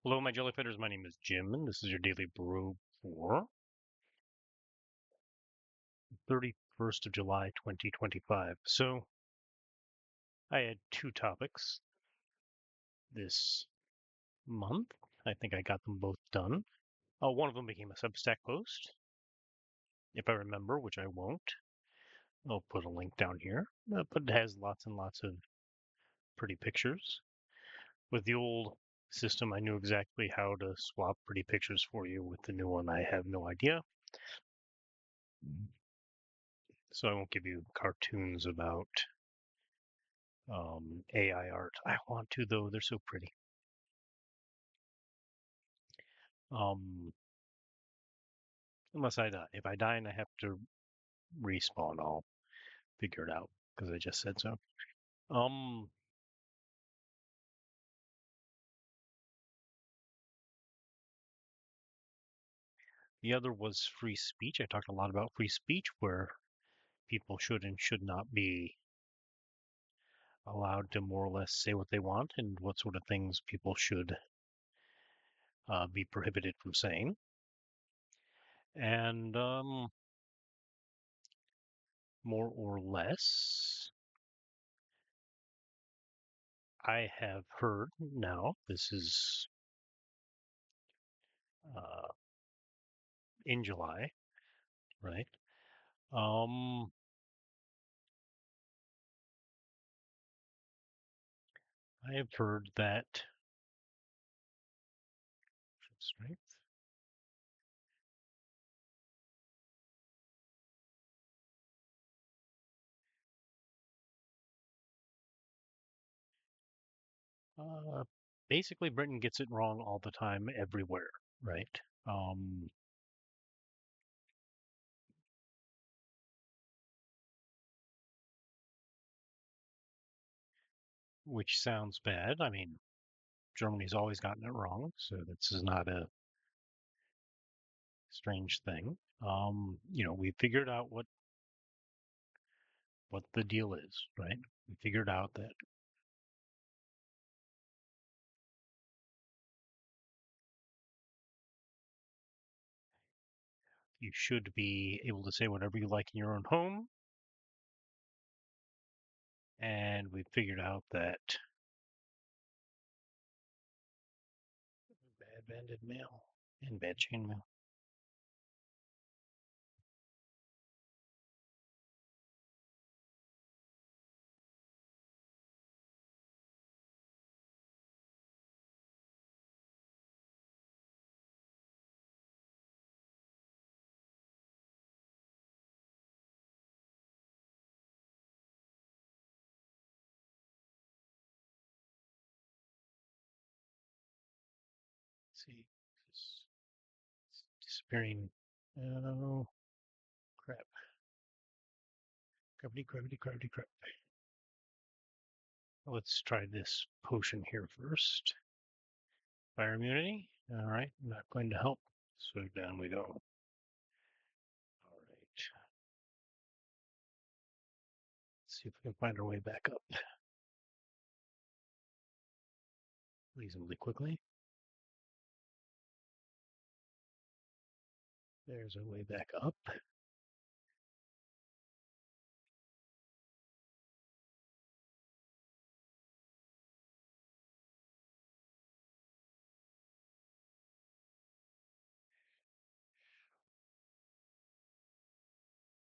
Hello, my jellyfitters. My name is Jim, and this is your Daily Brew for 31st of July, 2025. So, I had two topics this month. I think I got them both done. One of them became a Substack post, if I remember, which I won't. I'll put a link down here, but it has lots and lots of pretty pictures. With the old system, I knew exactly how to swap pretty pictures for you. With the new one, I have no idea. So I won't give you cartoons about AI art. I want to though; they're so pretty. Um, unless I die. If I die and I have to respawn, I'll figure it out because I just said so. Um, the other was free speech. I talked a lot about free speech, where people should and should not be allowed to more or less say what they want, and what sort of things people should be prohibited from saying. And more or less, I have heard now. This is uh, in July, right? Um, I have heard that strength. Uh, Basically, Britain gets it wrong all the time, everywhere, right? Um, which sounds bad. I mean, Germany's always gotten it wrong, so this is not a strange thing. We figured out what the deal is, right? We figured out that you should be able to say whatever you like in your own home, and we figured out that bad banded mail and bad chain mail. Let's see, this is disappearing. Oh, crap. Crap. Let's try this potion here first. Fire immunity. All right, not going to help. So down we go. All right. Let's see if we can find our way back up reasonably quickly. There's our way back up.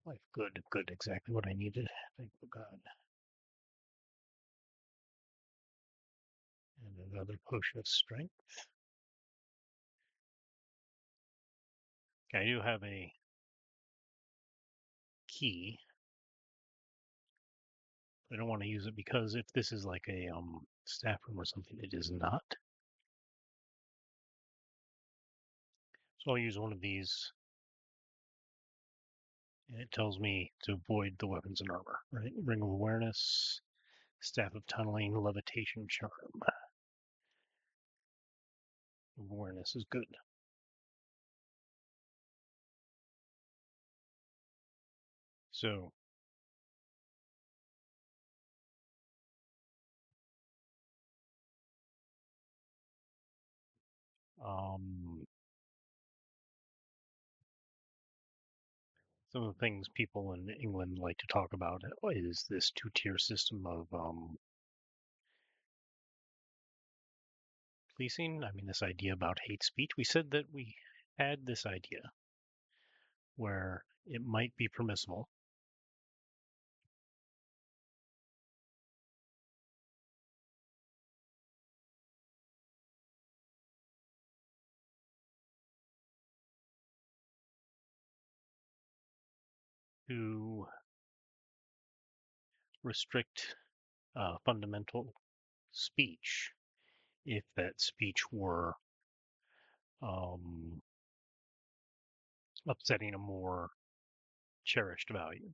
Life, good, exactly what I needed. Thank God. And another potion of strength. Okay, I do have a key. I don't want to use it because if this is like a staff room or something, it is not. So I'll use one of these, and it tells me to avoid the weapons and armor, right? Ring of Awareness, Staff of Tunneling, Levitation Charm. Awareness is good. So Um, some of the things people in England like to talk about is this two-tier system of policing. I mean, this idea about hate speech. We said that we had this idea where it might be permissible to restrict fundamental speech if that speech were um, upsetting a more cherished value.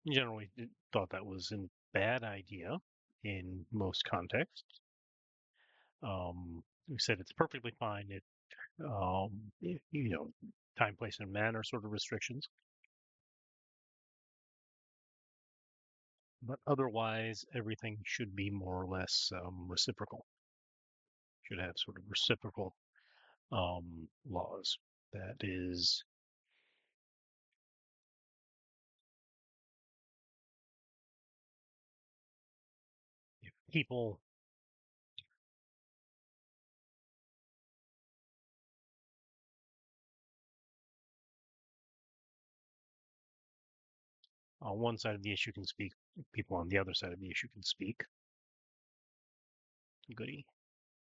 Generally, thought that was a bad idea in most contexts. We said it's perfectly fine if, time, place, and manner sort of restrictions, but otherwise everything should be more or less reciprocal. Should have sort of reciprocal laws. That is, if people on one side of the issue can speak, people on the other side of the issue can speak. Goody.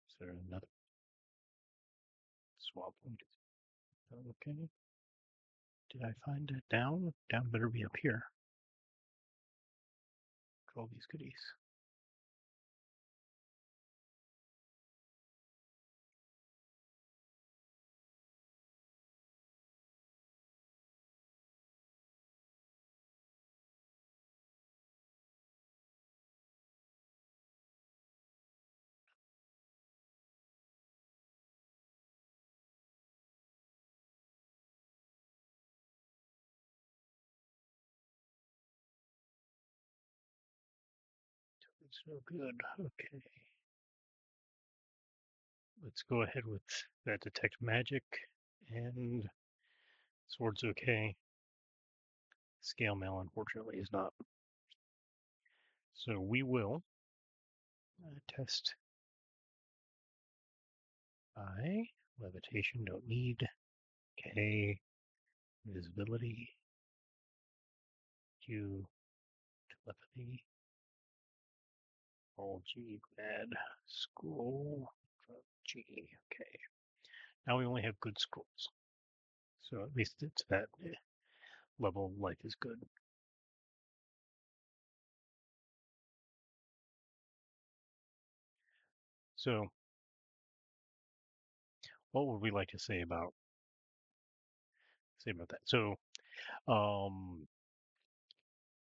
Is there another swap point? Okay. Did I find it down? Down better be up here. All these goodies. So good. Okay. Let's go ahead with that detect magic and sword's okay. Scale mail, unfortunately, is not. So we will test I. Levitation, don't need. K. Visibility. Q. Telepathy. All G. Bad. Scroll. G. Okay. Now we only have good scrolls. So at least it's that level of life is good. So what would we like to say about that? So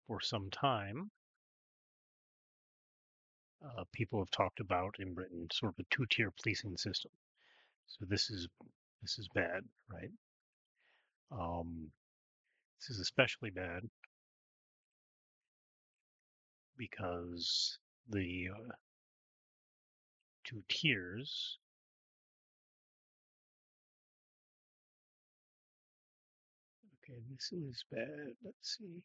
for some time, people have talked about in Britain sort of a two-tier policing system. So this is bad, right? This is especially bad because the two tiers. Okay, this is bad. Let's see.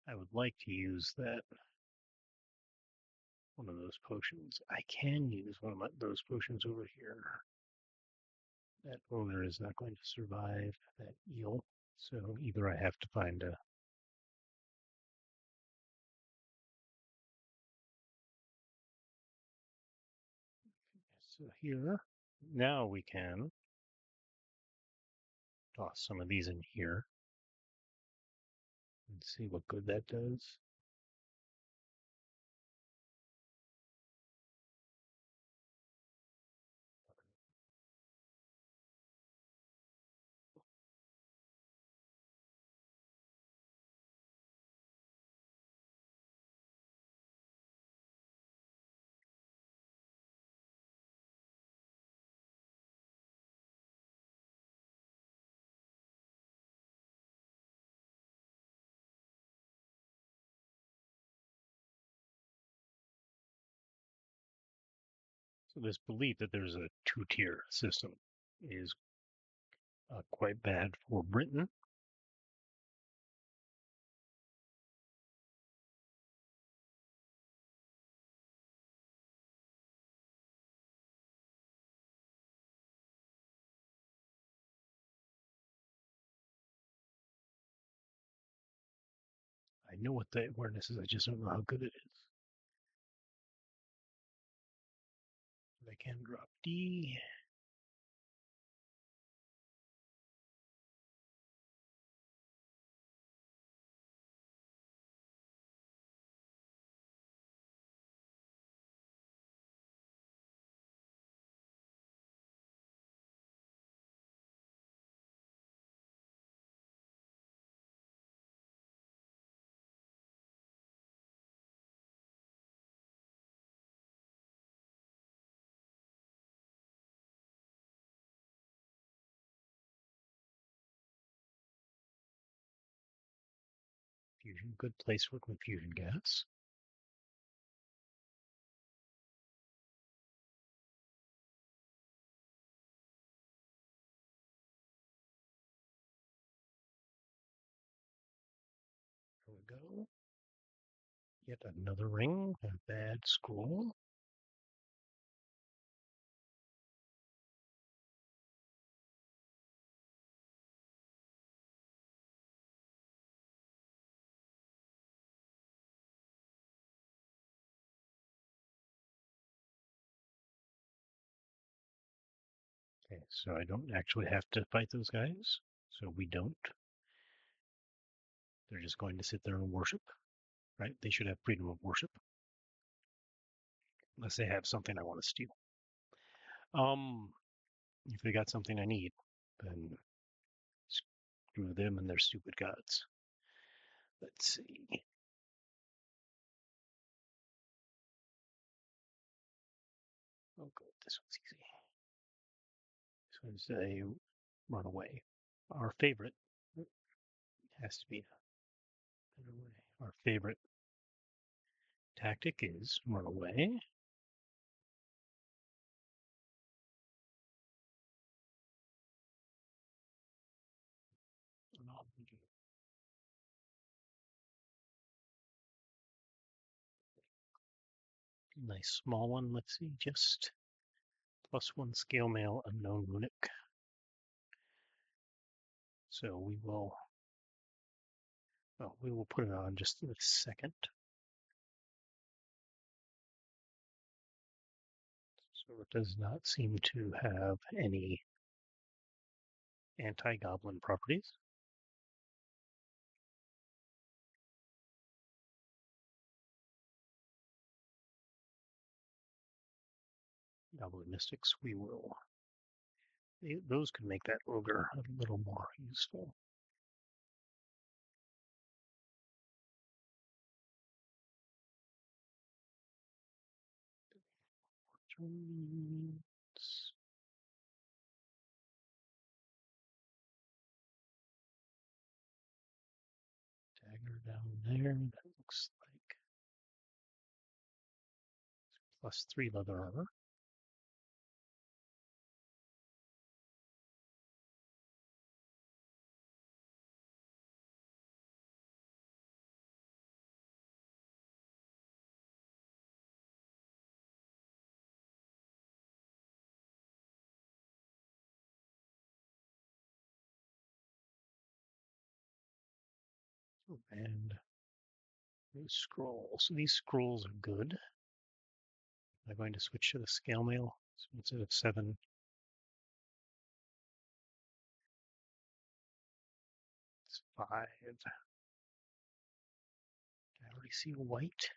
I would like to use that one of those potions. I can use one of those potions over here. That owner is not going to survive that eel. So either I have to find a. So here, now we can toss some of these in here and see what good that does. So this belief that there's a two-tier system is quite bad for Britain. I know what the awareness is, I just don't know how good it is. I can drop D. Fusion, good place for confusion gas. There we go. Yet another ring, a bad scroll. Okay, so I don't actually have to fight those guys. So we don't. They're just going to sit there and worship, right? They should have freedom of worship. Unless they have something I want to steal. If they got something I need, then screw them and their stupid gods. Let's see. Oh, good. This one's easy. This one's a runaway. Our favorite has to be runaway. Our favorite tactic is runaway. Nice small one. Let's see, just +1 scale mail, unknown runic. So we will put it on just in a second. So it does not seem to have any anti-goblin properties. Goblin mystics, we will. Those could make that ogre a little more useful. Dagger down there. That looks like +3 leather armor. And those scrolls. So these scrolls are good. I'm going to switch to the scale mail. So instead of 7, it's 5. I already see white.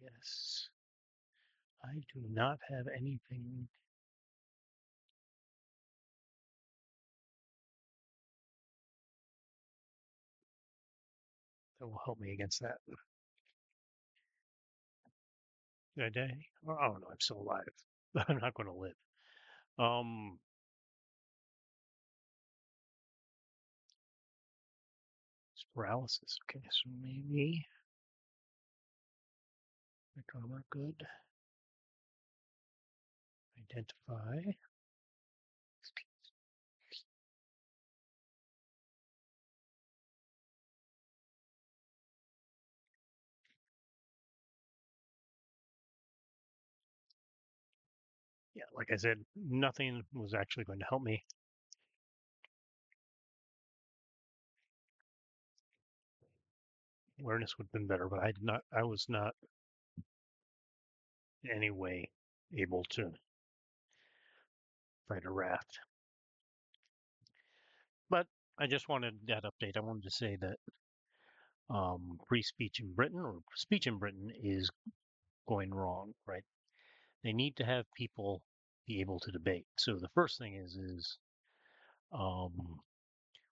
Yes. I do not have anything. That will help me against that. Did I die? Oh no, I'm still alive. I'm not going to live. It's paralysis. Okay, so maybe my armor good. Identify. Yeah, like I said, nothing was actually going to help me. Awareness would have been better, but I was not in any way able to fight a raft. But I just wanted that update. I wanted to say that free speech in Britain, or speech in Britain, is going wrong, right? They need to have people be able to debate. So the first thing is um,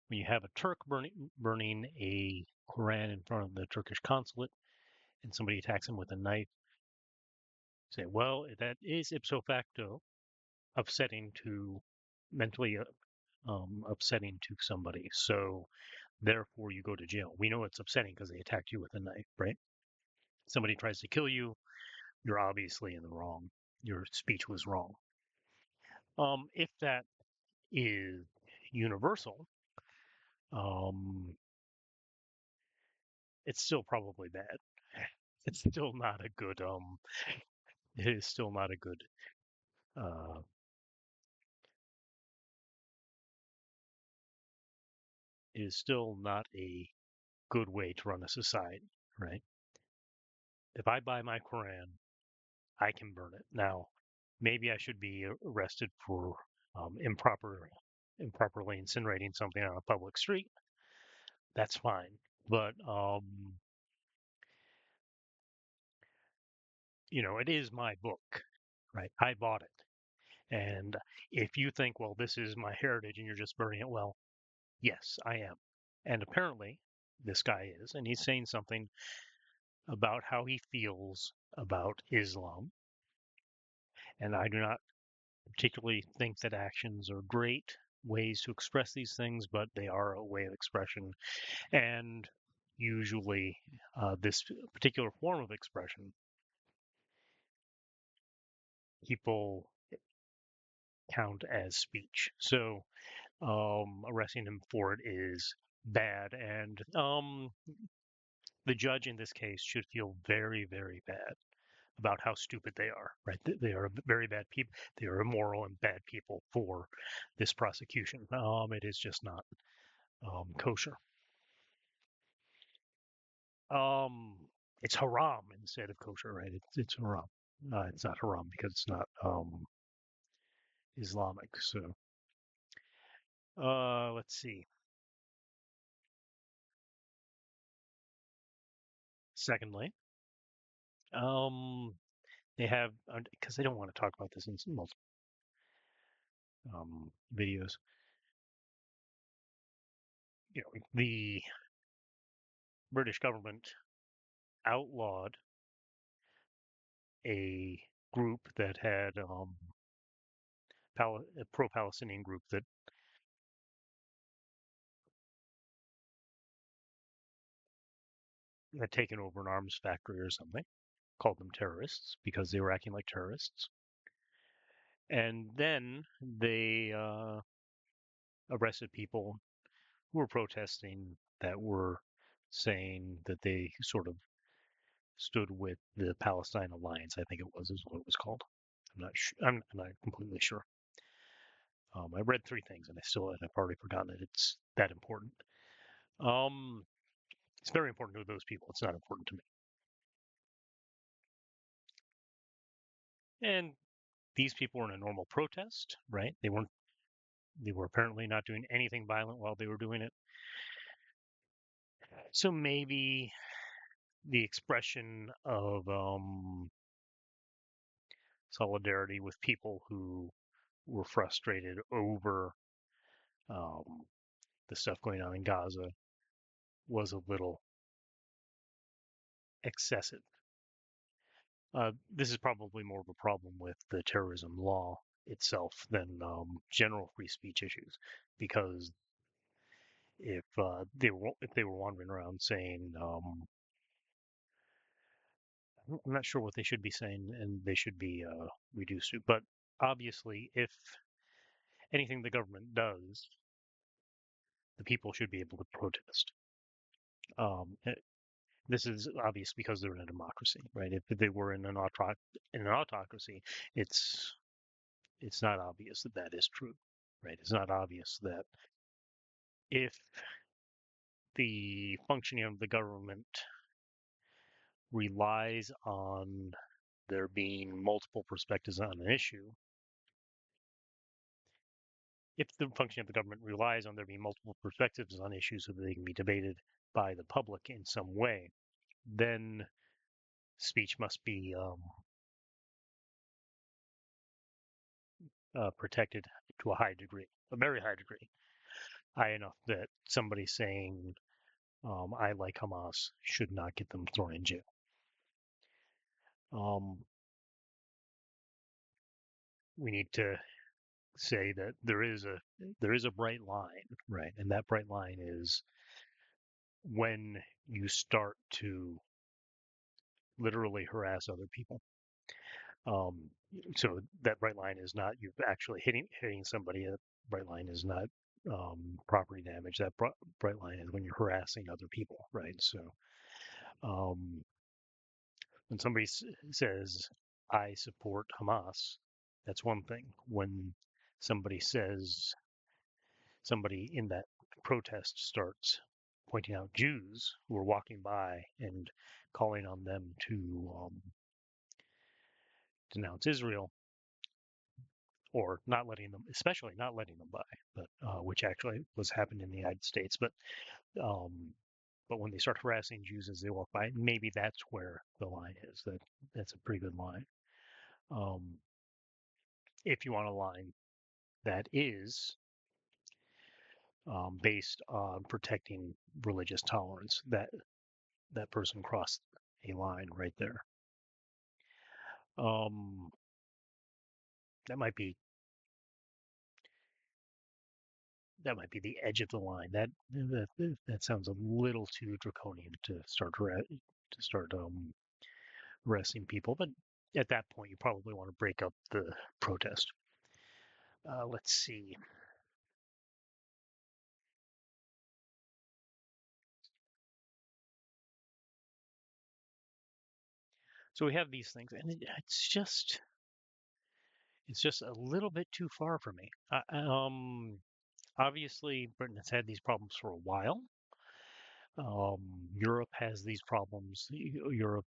when you have a Turk burning a Quran in front of the Turkish consulate, and somebody attacks him with a knife, say, well, that is ipso facto upsetting to mentally upsetting to somebody. So therefore, you go to jail. We know it's upsetting because they attacked you with a knife, right? Somebody tries to kill you, you're obviously in the wrong. Your speech was wrong. If that is universal, um, it's still probably bad. It's still not a good. It is still not a good. Uh, it is still not a good way to run a society, right? If I buy my Quran, I can burn it. Now, maybe I should be arrested for improperly incinerating something on a public street. That's fine, but it is my book, right? I bought it, and if you think, well, this is my heritage, and you're just burning it, well, yes, I am, and apparently this guy is, and he's saying something about how he feels about Islam, and I do not particularly think that actions are great ways to express these things, but they are a way of expression. And usually, this particular form of expression, people count as speech. So arresting him for it is bad. And the judge in this case should feel very, very bad about how stupid they are, right? They are very bad people. They are immoral and bad people for this prosecution. It is just not kosher. Um, it's haram instead of kosher, right? It's haram. It's not haram because it's not Islamic. So let's see. Secondly, um, they have because they don't want to talk about this in multiple videos. The British government outlawed a group that had a pro-Palestinian group that had taken over an arms factory or something, called them terrorists because they were acting like terrorists. And then they arrested people who were protesting that were saying that they sort of stood with the Palestine Alliance. I think it was is what it was called. I'm not sure. I'm not completely sure. I read three things and I've already forgotten it. It's that important. Um, it's very important to those people. It's not important to me. And these people were in a normal protest, right? They weren't. They were apparently not doing anything violent while they were doing it. So maybe the expression of solidarity with people who were frustrated over um, the stuff going on in Gaza was a little excessive. This is probably more of a problem with the terrorism law itself than general free speech issues, because if they were wandering around saying, I'm not sure what they should be saying, and they should be reduced to, but obviously, if anything the government does, the people should be able to protest. This is obvious because they're in a democracy, right? If they were in an autocracy, it's it's not obvious that that is true, right? It's not obvious that if the functioning of the government relies on there being multiple perspectives on an issue, if the function of the government relies on there being multiple perspectives on issues so that they can be debated by the public in some way, then speech must be protected to a high degree, a very high degree, high enough that somebody saying, I like Hamas should not get them thrown in jail. Um, we need to say that there is a bright line, right? And that bright line is when you start to literally harass other people. Um, so that bright line is not you actually hitting somebody. That bright line is not property damage. That bright line is when you're harassing other people, right? So um, when somebody says, "I support Hamas," that's one thing. When somebody says somebody in that protest starts pointing out Jews who are walking by and calling on them to denounce Israel, or not letting them, especially not letting them by, but which actually was happening in the United States. Um, but when they start harassing Jews as they walk by, maybe that's where the line is. That's a pretty good line. Um, if you want a line that is based on protecting religious tolerance, that person crossed a line right there. Um, that might be the edge of the line. That sounds a little too draconian to start arresting people. But at that point, you probably want to break up the protest. Let's see. So we have these things, and it's just a little bit too far for me. Obviously, Britain has had these problems for a while. Europe has these problems. Europe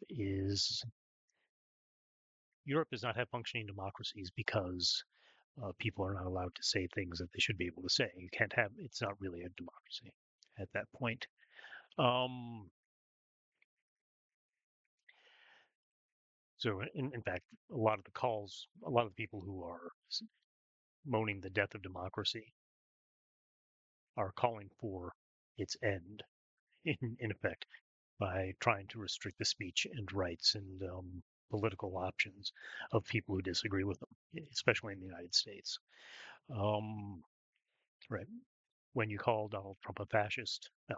does not have functioning democracies because people are not allowed to say things that they should be able to say. You can't have. It's not really a democracy at that point. Um, so, in fact, a lot of the people who are moaning the death of democracy are calling for its end, in effect, by trying to restrict the speech and rights and political options of people who disagree with them, especially in the United States. Um, right. When you call Donald Trump a fascist, no.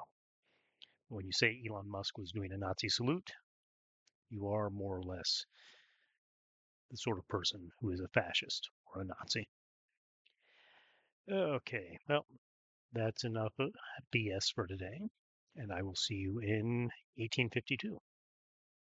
When you say Elon Musk was doing a Nazi salute, you are more or less the sort of person who is a fascist or a Nazi. Okay, well, that's enough BS for today, and I will see you in 1852.